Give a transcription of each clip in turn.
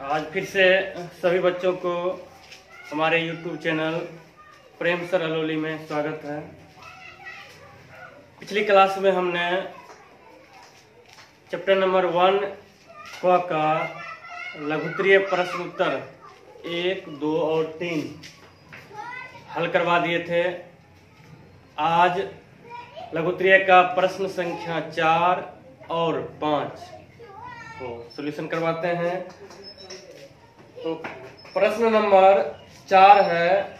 आज फिर से सभी बच्चों को हमारे YouTube चैनल प्रेम सर अलोली में स्वागत है। पिछली क्लास में हमने चैप्टर नंबर 1 का लघुत्तरीय प्रश्न उत्तर 1, 2 और 3 हल करवा दिए थे। आज लघुत्तरीय का प्रश्न संख्या 4 और 5 को सॉल्यूशन करवाते हैं। तो प्रश्न नंबर 4 है,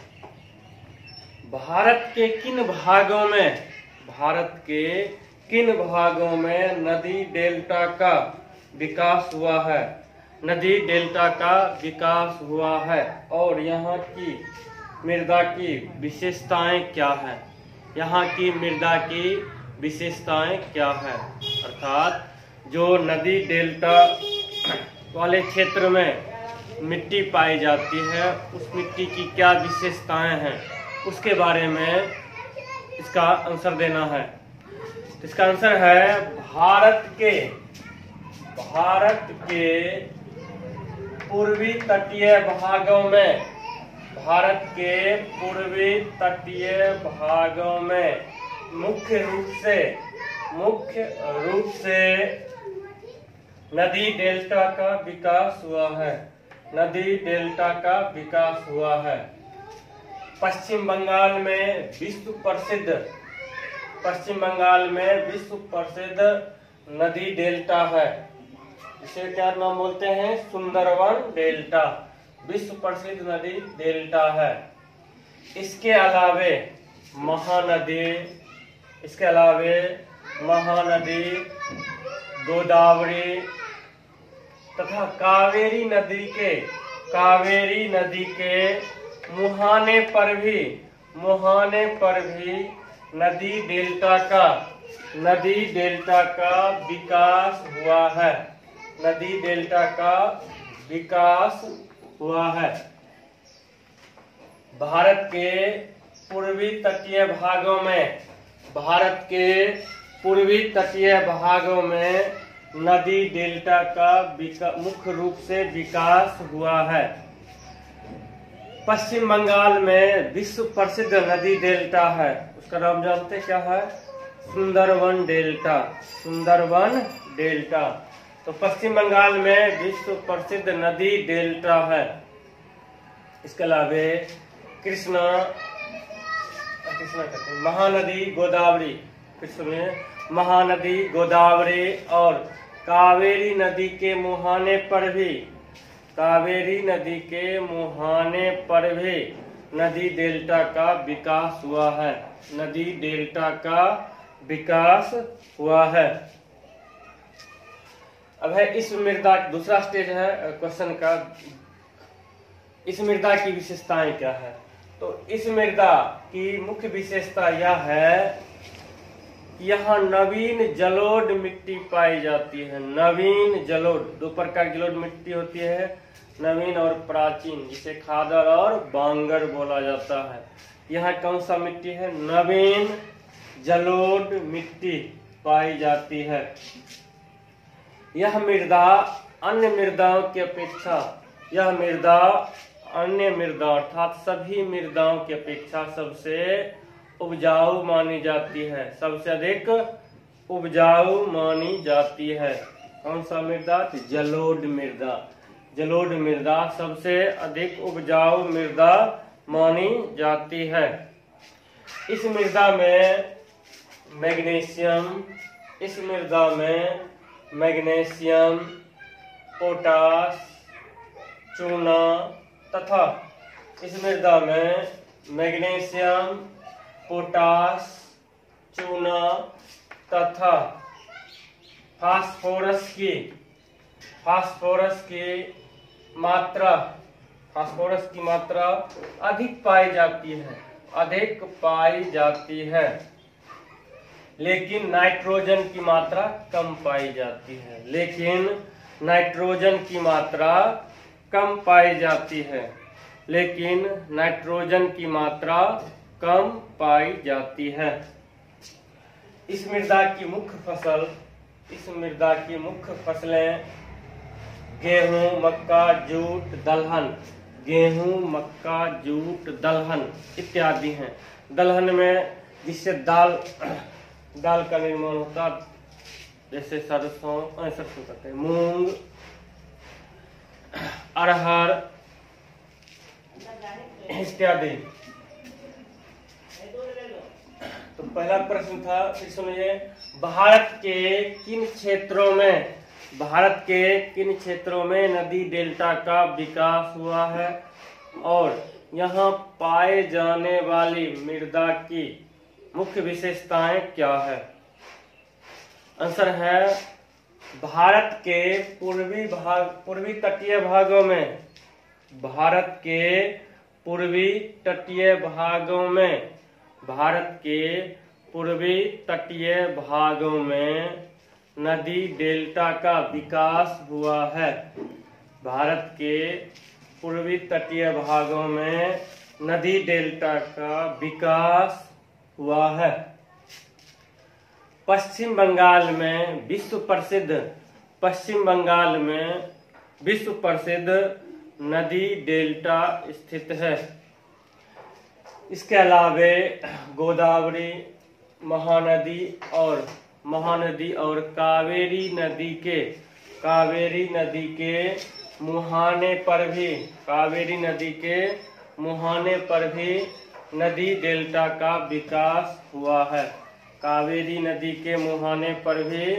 भारत के किन भागों में नदी डेल्टा का विकास हुआ है। नदी डेल्टा का विकास हुआ है और यहाँ की मृदा की विशेषताएं क्या है। यहाँ की मृदा की विशेषताएं क्या है, अर्थात जो नदी डेल्टा वाले क्षेत्र में मिट्टी पाई जाती है उस मिट्टी की क्या विशेषताएं हैं, उसके बारे में इसका आंसर देना है। इसका आंसर है भारत के पूर्वी तटीय भागों में मुख्य रूप से नदी डेल्टा का विकास हुआ है। पश्चिम बंगाल में विश्व प्रसिद्ध नदी डेल्टा है, इसे क्या नाम बोलते हैं, सुंदरवन डेल्टा। विश्व प्रसिद्ध नदी डेल्टा है। इसके अलावे महानदी गोदावरी तथा कावेरी नदी के मुहाने पर भी नदी डेल्टा का विकास हुआ है। भारत के पूर्वी तटीय भागों में नदी डेल्टा का मुख्य रूप से विकास हुआ है। पश्चिम बंगाल में विश्व प्रसिद्ध नदी डेल्टा है, उसका नाम जानते क्या है, सुंदरवन डेल्टा। तो पश्चिम बंगाल में विश्व प्रसिद्ध नदी डेल्टा है। इसके अलावा महानदी गोदावरी और कावेरी नदी के मुहाने पर भी नदी डेल्टा का विकास हुआ है। अब है इस मृदा, दूसरा स्टेज है क्वेश्चन का, इस मृदा की विशेषताएं क्या है। तो इस मृदा की मुख्य विशेषता यह है कि यहाँ नवीन जलोढ़ मिट्टी पाई जाती है। नवीन जलोढ़, दो प्रकार की जलोढ़ मिट्टी होती है, नवीन और प्राचीन, जिसे खादर और बांगर बोला जाता है। यहाँ कौन सा मिट्टी है, नवीन जलोढ़ मिट्टी पाई जाती है। यह मृदा अन्य मृदा अर्थात सभी मृदाओं की अपेक्षा सबसे उपजाऊ मानी जाती है, सबसे अधिक उपजाऊ मानी जाती है। कौन सा मृदा, जलोढ़ मृदा सबसे अधिक उपजाऊ मृदा मानी जाती है। इस मृदा में मैग्नीशियम, पोटाश, चूना तथा फास्फोरस की मात्रा अधिक पाई जाती है, लेकिन नाइट्रोजन की मात्रा कम पाई जाती है। इस मृदा की मुख्य फसलें गेहूं, मक्का, जूट, दलहन। गेहूं, मक्का, जूट, दलहन इत्यादि हैं। दलहन में जिससे दाल का निर्माण होता, जैसे सरसों कहते हैं, मूंग, अरहर इत्यादि। तो पहला प्रश्न था, फिर सुनिए, भारत के किन क्षेत्रों में नदी डेल्टा का विकास हुआ है और यहाँ पाए जाने वाली मृदा की मुख्य विशेषताएं क्या है? आंसर है, भारत के पूर्वी तटीय भागों में, भारत के पूर्वी तटीय भागों में नदी डेल्टा का विकास हुआ है। भारत के पूर्वी तटीय भागों में नदी डेल्टा का विकास हुआ है। पश्चिम बंगाल में विश्व प्रसिद्ध नदी डेल्टा स्थित है। इसके अलावे गोदावरी, महानदी और कावेरी नदी के मुहाने पर भी नदी डेल्टा का विकास हुआ है। कावेरी नदी के मुहाने पर भी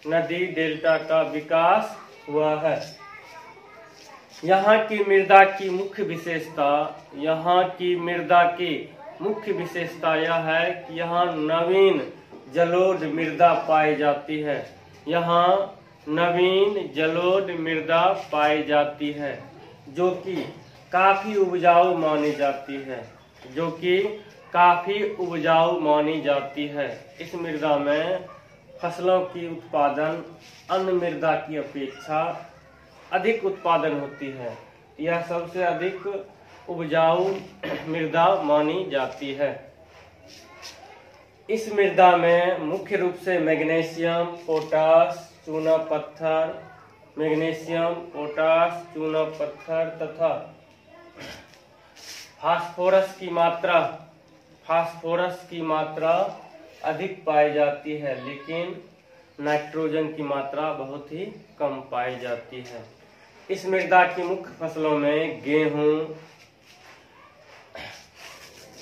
नदी डेल्टा का विकास हुआ है। यहाँ की मृदा की मुख्य विशेषता यह है कि यहाँ नवीन जलोढ़ मृदा पाई जाती है। जो कि काफी उपजाऊ मानी जाती है। इस मृदा में फसलों की उत्पादन अन्य मृदा की अपेक्षा अधिक उत्पादन होती है। यह सबसे अधिक उपजाऊ मृदा मानी जाती है। इस मृदा में मुख्य रूप से मैग्नीशियम, पोटाश, चूना पत्थर तथा फास्फोरस की मात्रा अधिक पाई जाती है, लेकिन नाइट्रोजन की मात्रा बहुत ही कम पाई जाती है। इस मृदा की मुख्य फसलों में गेहूं,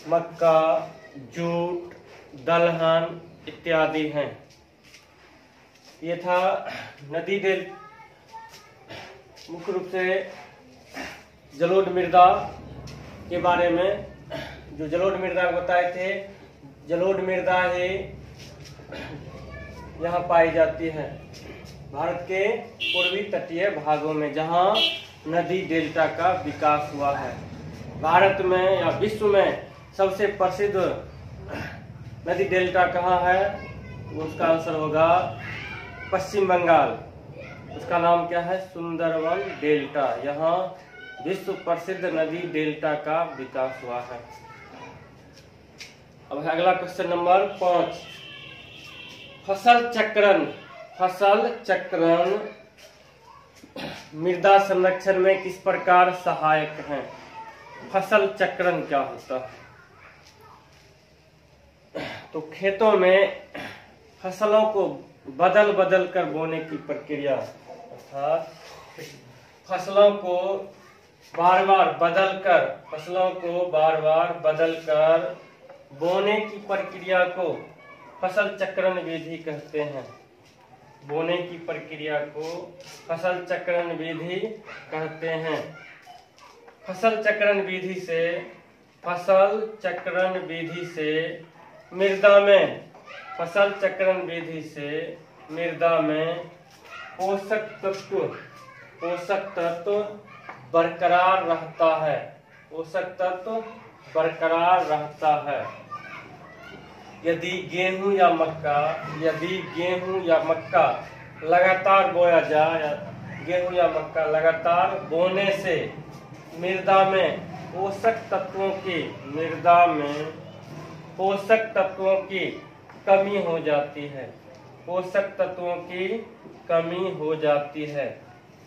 मक्का, जूट, दलहन इत्यादि हैं। ये था नदी मुख्य रूप से जलोढ़ मृदा के बारे में, जो जलोढ़ मृदा बताए थे। जलोढ़ मृदा ही यहाँ पाई जाती है भारत के पूर्वी तटीय भागों में, जहाँ नदी डेल्टा का विकास हुआ है। भारत में या विश्व में सबसे प्रसिद्ध नदी डेल्टा कहाँ है? उसका आंसर होगा पश्चिम बंगाल। उसका नाम क्या है? सुंदरवन डेल्टा। यहाँ विश्व प्रसिद्ध नदी डेल्टा का विकास हुआ है। अब अगला क्वेश्चन नंबर 5। फसल चक्रण मृदा संरक्षण में किस प्रकार सहायक है? फसल चक्रण क्या होता है? तो खेतों में फसलों को बदल कर बोने की प्रक्रिया, अर्थात फसलों को बार बार बदल कर बोने की प्रक्रिया को फसल चक्रण विधि कहते हैं। बोने की प्रक्रिया को फसल चक्रण विधि कहते हैं। फसल चक्रण विधि से मृदा में पोषक तत्व बरकरार रहता है। यदि गेहूं या मक्का लगातार बोया जाए, बोने से मृदा में पोषक तत्वों की कमी हो जाती है।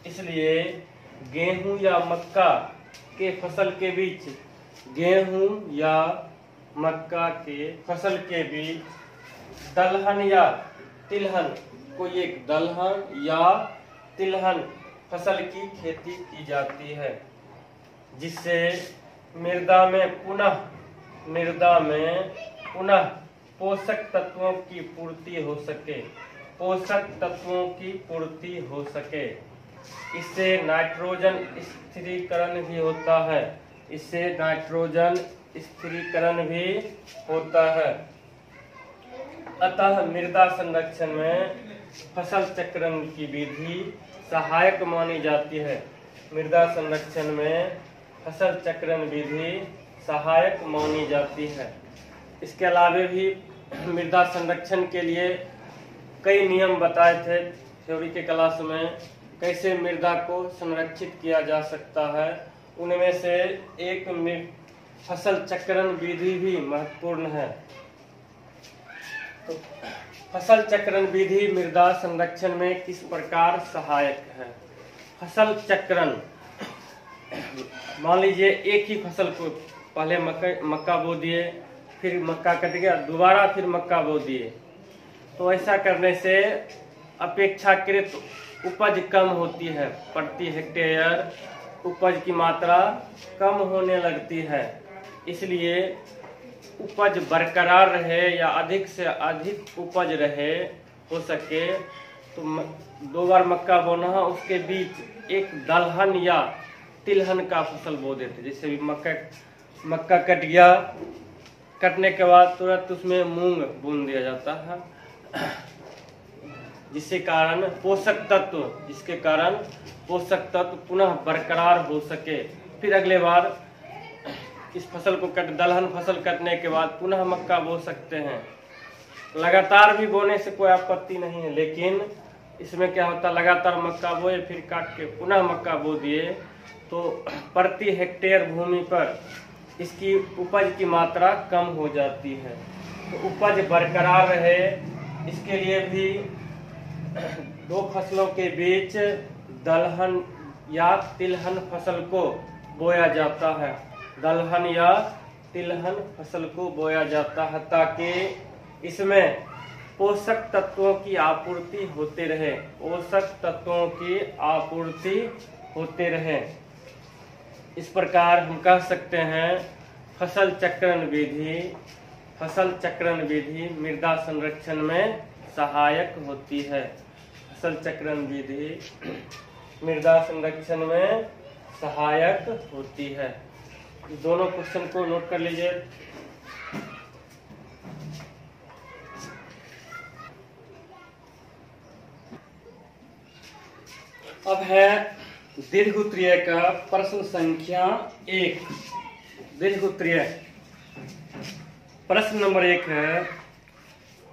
इसलिए गेहूं या मक्का के फसल के बीच, गेहूं या मक्का के फसल के बीच दलहन या तिलहन, कोई एक दलहन या तिलहन फसल की खेती की जाती है, जिससे मृदा में पुनः पोषक तत्वों की पूर्ति हो सके, पोषक तत्वों की पूर्ति हो सके। इससे नाइट्रोजन स्थिरीकरण भी होता है, इससे नाइट्रोजन स्थिरीकरण भी होता है। अतः मृदा संरक्षण में फसल चक्रण की विधि सहायक मानी जाती है। मृदा संरक्षण में फसल चक्रण विधि सहायक मानी जाती है। इसके अलावा भी मृदा संरक्षण के लिए कई नियम बताए थे थ्योरी के क्लास में, कैसे मृदा को संरक्षित किया जा सकता है। उनमें से एक फसल चक्रण विधि भी महत्वपूर्ण है। तो फसल चक्रण विधि मृदा संरक्षण में किस प्रकार सहायक है? फसल चक्रण, मान लीजिए एक ही फसल को पहले मक्का बो दिए, फिर मक्का कट गया, दोबारा फिर मक्का बो दिए, तो ऐसा करने से अपेक्षाकृत उपज कम होती है, प्रति हेक्टेयर उपज की मात्रा कम होने लगती है। इसलिए उपज बरकरार रहे या अधिक से अधिक उपज रहे हो सके तो दो बार मक्का बोना, उसके बीच एक दलहन या तिलहन का फसल बो देते। जैसे भी मक्का कट गया, कटने के बाद तुरंत उसमें मूंग बोन दिया जाता है, जिसके कारण पोषक तत्व पुनः बरकरार हो सके। फिर अगले बार इस फसल को दलहन फसल कटने के बाद पुनः मक्का बो सकते हैं। लगातार भी बोने से कोई आपत्ति नहीं है, लेकिन इसमें क्या होता है, लगातार मक्का बोए फिर काट के पुनः मक्का बो दिए तो प्रति हेक्टेयर भूमि पर इसकी उपज की मात्रा कम हो जाती है। तो उपज बरकरार रहे, इसके लिए भी दो फसलों के बीच दलहन या तिलहन फसल को बोया जाता है, दलहन या तिलहन फसल को बोया जाता है, ताकि इसमें पोषक तत्वों की आपूर्ति होते रहे, पोषक तत्वों की आपूर्ति होते रहे। इस प्रकार हम कह सकते हैं फसल चक्रण विधि मृदा संरक्षण में सहायक होती है। फसल चक्रण विधि मृदा संरक्षण में सहायक होती है। दोनों क्वेश्चन को नोट कर लीजिए। अब है दीर्घोत्तरीय का प्रश्न संख्या 1। दीर्घोत्तरीय प्रश्न नंबर 1 है,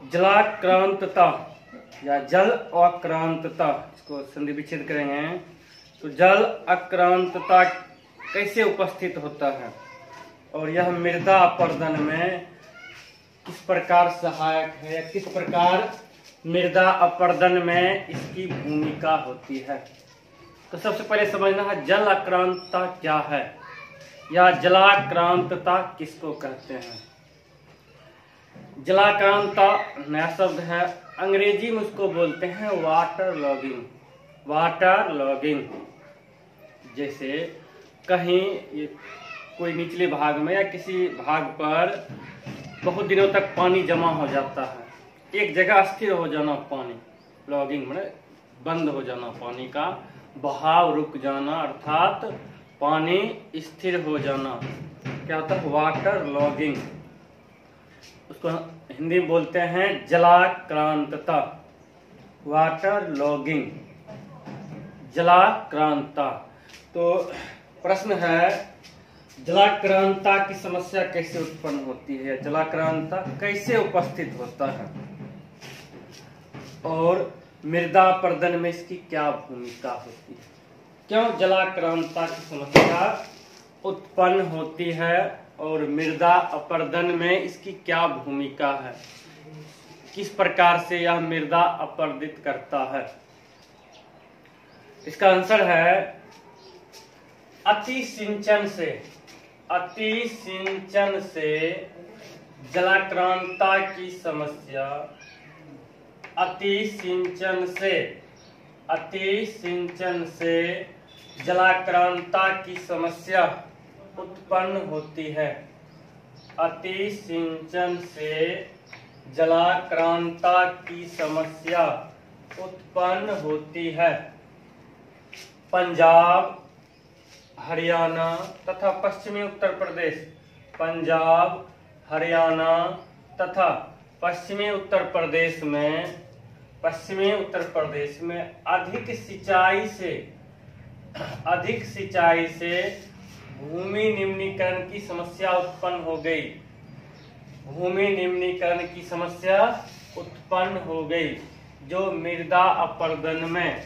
जलाक्रांतता या जल आक्रांतता, इसको संधि विच्छेद करेंगे तो जल आक्रांतता कैसे उपस्थित होता है और यह मृदा अपर्दन में किस प्रकार सहायक है, किस प्रकार मृदा अपर्दन में इसकी भूमिका होती है। तो सबसे पहले समझना है जल आक्रांतता क्या है या जलाक्रांतता किसको कहते हैं। जलाक्रांतता नया शब्द है, अंग्रेजी में उसको बोलते हैं वाटर लॉगिंग। वाटर लॉगिंग जैसे कहीं कोई निचले भाग में या किसी भाग पर बहुत दिनों तक पानी जमा हो जाता है, एक जगह स्थिर हो जाना, पानी लॉगिंग में बंद हो जाना, पानी का बहाव रुक जाना, अर्थात पानी स्थिर हो जाना, क्या होता है, वाटर लॉगिंग। उसको हिंदी में बोलते हैं जलाक्रांतता, वाटर लॉगिंग, जलाक्रांतता। तो प्रश्न है जलाक्रांतता की समस्या कैसे उत्पन्न होती है, जलाक्रांतता कैसे उपस्थित होता है और मृदा अपर्दन में इसकी क्या भूमिका होती है। क्यों जलाक्रांतता की समस्या उत्पन्न होती है और मृदा अपर्दन में इसकी क्या भूमिका है, किस प्रकार से यह मृदा अपर्दित करता है। इसका आंसर है अति सिंचन से जलाक्रांता की समस्या, अति सिंचन से जलाक्रांता की समस्या उत्पन्न होती है। अति सिंचन से जलाक्रांता की समस्या उत्पन्न होती है। पंजाब, हरियाणा तथा पश्चिमी उत्तर प्रदेश, पंजाब, हरियाणा तथा पश्चिमी उत्तर प्रदेश में अधिक सिंचाई से भूमि निम्नीकरण की समस्या उत्पन्न हो गई। भूमि निम्नीकरण की समस्या उत्पन्न हो गई, जो मृदा अपरदन में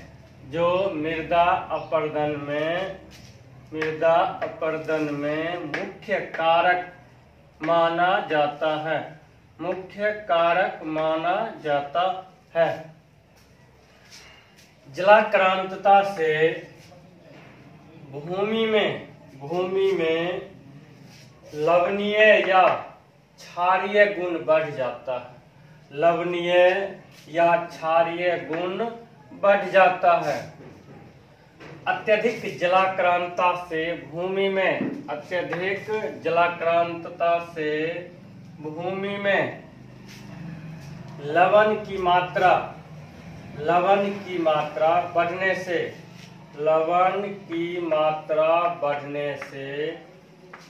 मुख्य कारक माना जाता है। जलाक्रांतता से भूमि में लवणीय या क्षारीय गुण बढ़ जाता है। लवणीय या क्षारीय गुण बढ़ जाता है। अत्यधिक जलाक्रांतता से भूमि में लवण की मात्रा बढ़ने से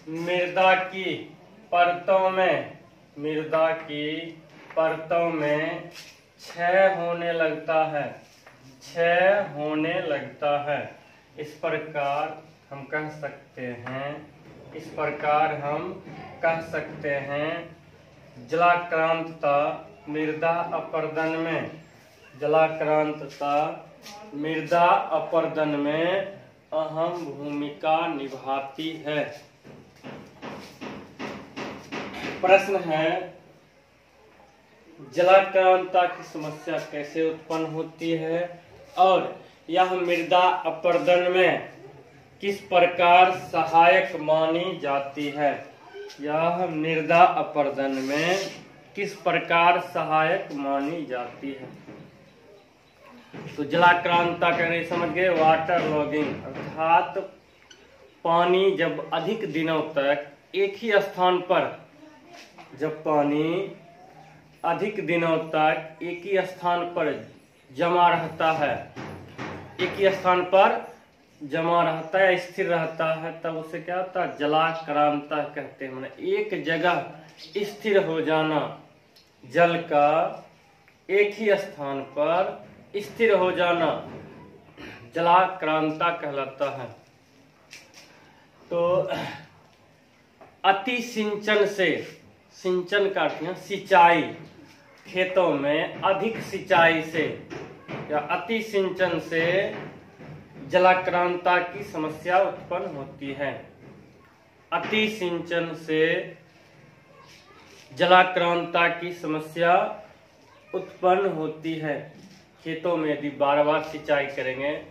मृदा की परतों में क्षय होने लगता है। इस प्रकार हम कह सकते हैं जलाक्रांतता मृदा अपरदन में अहम भूमिका निभाती है। प्रश्न है, जलाक्रांतता की समस्या कैसे उत्पन्न होती है और यह मृदा अपरदन में किस प्रकार सहायक मानी जाती है? यह मृदा अपरदन में किस प्रकार सहायक मानी जाती है? तो जलाक्रांतता कहने समझ गए। वाटर लॉगिंग अर्थात पानी जब अधिक दिनों तक एक ही स्थान पर जमा रहता है, या स्थिर रहता है, तब उसे क्या होता है? जलाक्रांतता कहते हैं। माने एक जगह स्थिर हो जाना, जल का एक ही स्थान पर स्थिर हो जाना जलाक्रांतता कहलाता है। तो अति सिंचन से, सिंचन का अर्थ है सिंचाई, खेतों में अधिक सिंचाई से या अति सिंचन से जलाक्रांतता की समस्या उत्पन्न होती है। अति सिंचन से जलाक्रांतता की समस्या उत्पन्न होती है। खेतों में यदि बार-बार सिंचाई करेंगे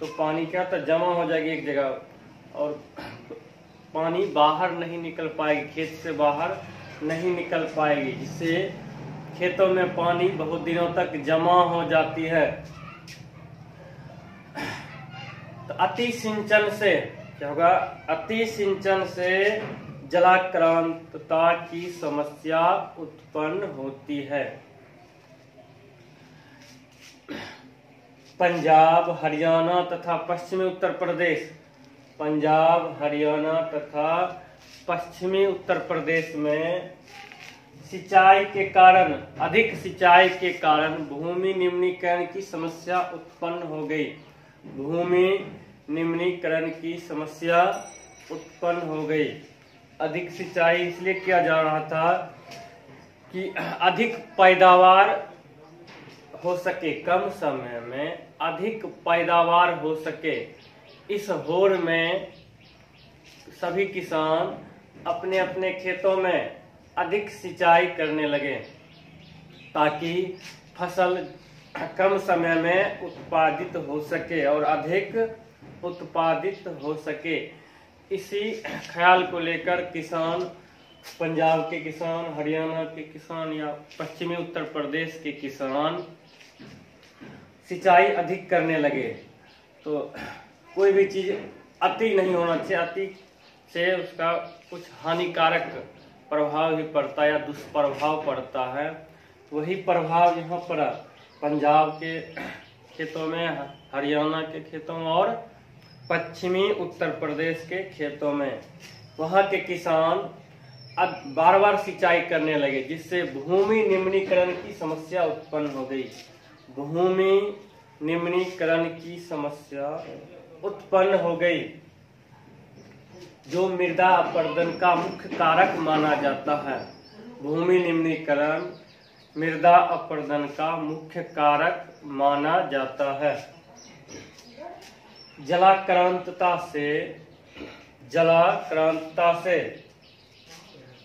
तो पानी क्या होता है? जमा हो जाएगी एक जगह और पानी बाहर नहीं निकल पाएगी, खेत से बाहर नहीं निकल पाएगी, जिससे खेतों में पानी बहुत दिनों तक जमा हो जाती है। तो अति सिंचन से क्या होगा? अति सिंचन से जलाक्रांतता की समस्या उत्पन्न होती है। पंजाब, हरियाणा तथा पश्चिमी उत्तर प्रदेश, पंजाब, हरियाणा तथा पश्चिमी उत्तर प्रदेश में सिंचाई के कारण, अधिक सिंचाई के कारण भूमि निम्नीकरण की समस्या उत्पन्न हो गई। भूमि निम्नीकरण की समस्या उत्पन्न हो गई। अधिक सिंचाई इसलिए किया जा रहा था कि अधिक पैदावार हो सके, कम समय में अधिक पैदावार हो सके। इस होड़ में सभी किसान अपने अपने खेतों में अधिक सिंचाई करने लगे ताकि फसल कम समय में उत्पादित हो सके और अधिक उत्पादित हो सके। इसी ख्याल को लेकर किसान, पंजाब के किसान, हरियाणा के किसान या पश्चिमी उत्तर प्रदेश के किसान सिंचाई अधिक करने लगे। तो कोई भी चीज़ अति नहीं होना चाहिए, अति से उसका कुछ हानिकारक प्रभाव भी पड़ता है या दुष्प्रभाव पड़ता है। वही प्रभाव यहाँ पर पंजाब के खेतों में, हरियाणा के खेतों में और पश्चिमी उत्तर प्रदेश के खेतों में वहाँ के किसान अब बार बार सिंचाई करने लगे, जिससे भूमि निम्नीकरण की समस्या उत्पन्न हो गई। भूमि निम्नीकरण की समस्या उत्पन्न हो गई, जो मृदा अपरदन का मुख्य कारक माना जाता है। भूमि निम्नीकरण मृदा अपरदन का मुख्य कारक माना जाता है। जलाक्रांतता से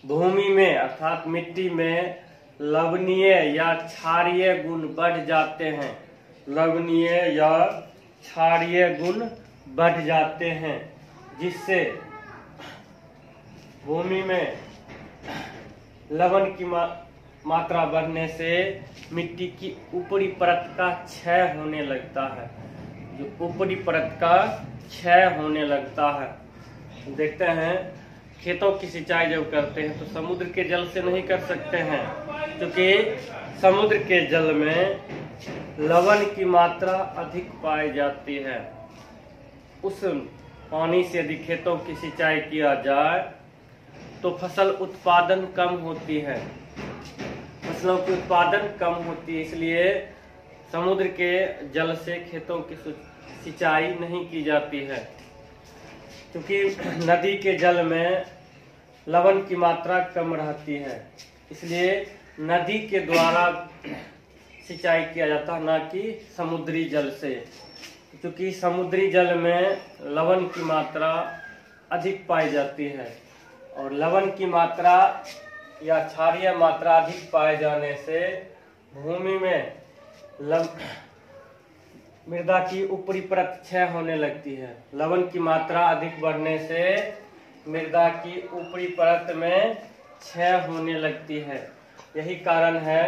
भूमि में अर्थात मिट्टी में लवणीय या क्षारीय गुण बढ़ जाते हैं। लवणीय या क्षारीय गुण बढ़ जाते हैं, जिससे भूमि में लवण की मात्रा बढ़ने से मिट्टी की ऊपरी परत का क्षय होने लगता है। जो ऊपरी परत का क्षय होने लगता है। देखते हैं खेतों की सिंचाई जब करते हैं तो समुद्र के जल से नहीं कर सकते हैं, क्योंकि समुद्र के जल में लवण की मात्रा अधिक पाई जाती है। उस पानी से यदि खेतों की सिंचाई किया जाए तो फसल उत्पादन कम होती है, फसलों की उत्पादन कम होती है। इसलिए समुद्र के जल से खेतों की सिंचाई नहीं की जाती है, क्योंकि नदी के जल में लवण की मात्रा कम रहती है। इसलिए नदी के द्वारा सिंचाई किया जाता है, न कि समुद्री जल से, क्योंकि समुद्री जल में लवण की मात्रा अधिक पाई जाती है और लवण की मात्रा या क्षारीय मात्रा अधिक पाए जाने से भूमि में मृदा की ऊपरी परत क्षय होने लगती है। लवण की मात्रा अधिक बढ़ने से मृदा की ऊपरी परत में क्षय होने लगती है। यही कारण है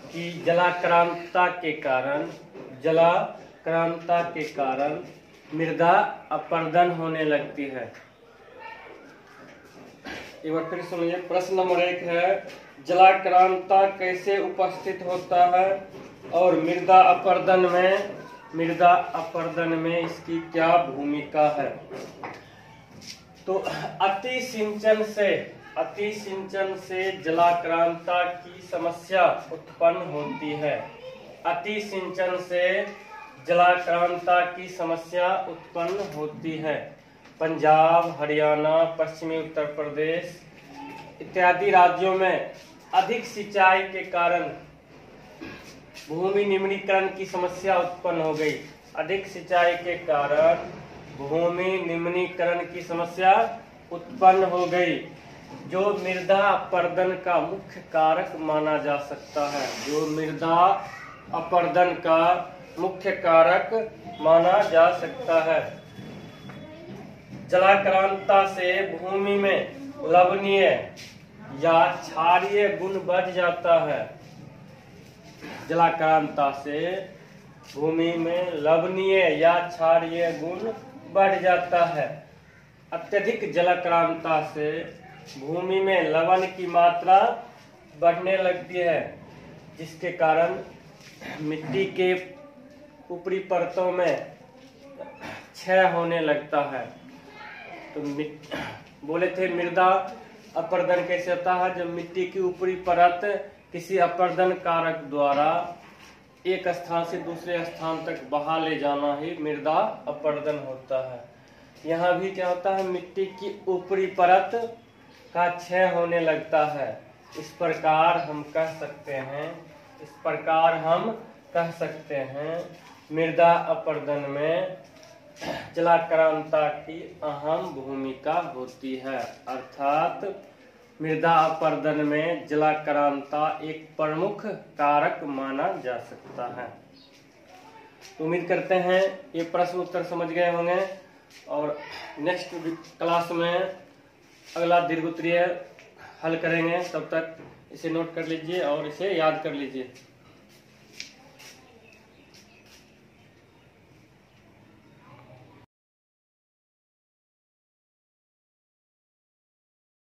कि जलाक्रांतता के कारण मृदा अपरदन होने लगती है। एक बार फिर सुनिए, प्रश्न नंबर 1 है, जलाक्रांतता कैसे उपस्थित होता है और मृदा अपरदन में इसकी क्या भूमिका है। तो अति सिंचन से जलाक्रांतता की समस्या उत्पन्न होती है। अति सिंचन से जलाक्रांतता की समस्या उत्पन्न होती है। पंजाब, हरियाणा, पश्चिमी उत्तर प्रदेश इत्यादि राज्यों में अधिक सिंचाई के कारण भूमि निम्नीकरण की समस्या उत्पन्न हो गई। अधिक सिंचाई के कारण भूमि निम्नीकरण की समस्या उत्पन्न हो गई, जो मृदा अपरदन का मुख्य कारक माना जा सकता है। जो मृदा अपरदन का मुख्य कारक माना जा सकता है। जलाक्रांतता से भूमि में लवणीय या क्षारीय गुण बढ़ जाता है। जलाक्रांतता से भूमि में लवणीय या क्षारीय गुण बढ़ जाता है। अत्यधिक जलाक्रांतता से भूमि में लवण की मात्रा बढ़ने लगती है, जिसके कारण मिट्टी के ऊपरी परतों में क्षय होने लगता है। तो बोले थे मृदा अपरदन कैसे होता है, जब मिट्टी की ऊपरी परत किसी अपरदन कारक द्वारा एक स्थान से दूसरे स्थान तक बहा ले जाना ही मृदा अपरदन होता है। यहाँ भी क्या होता है, मिट्टी की ऊपरी परत का क्षय होने लगता है। इस प्रकार हम कह सकते हैं मृदा अपरदन में जलाक्रांतता की अहम भूमिका होती है। अर्थात मृदा अपर्दन में जलाक्रांता एक प्रमुख कारक माना जा सकता है। तो उम्मीद करते हैं ये प्रश्न उत्तर समझ गए होंगे और नेक्स्ट क्लास में अगला दीर्घ उत्तरीय हल करेंगे। तब तक इसे नोट कर लीजिए और इसे याद कर लीजिए।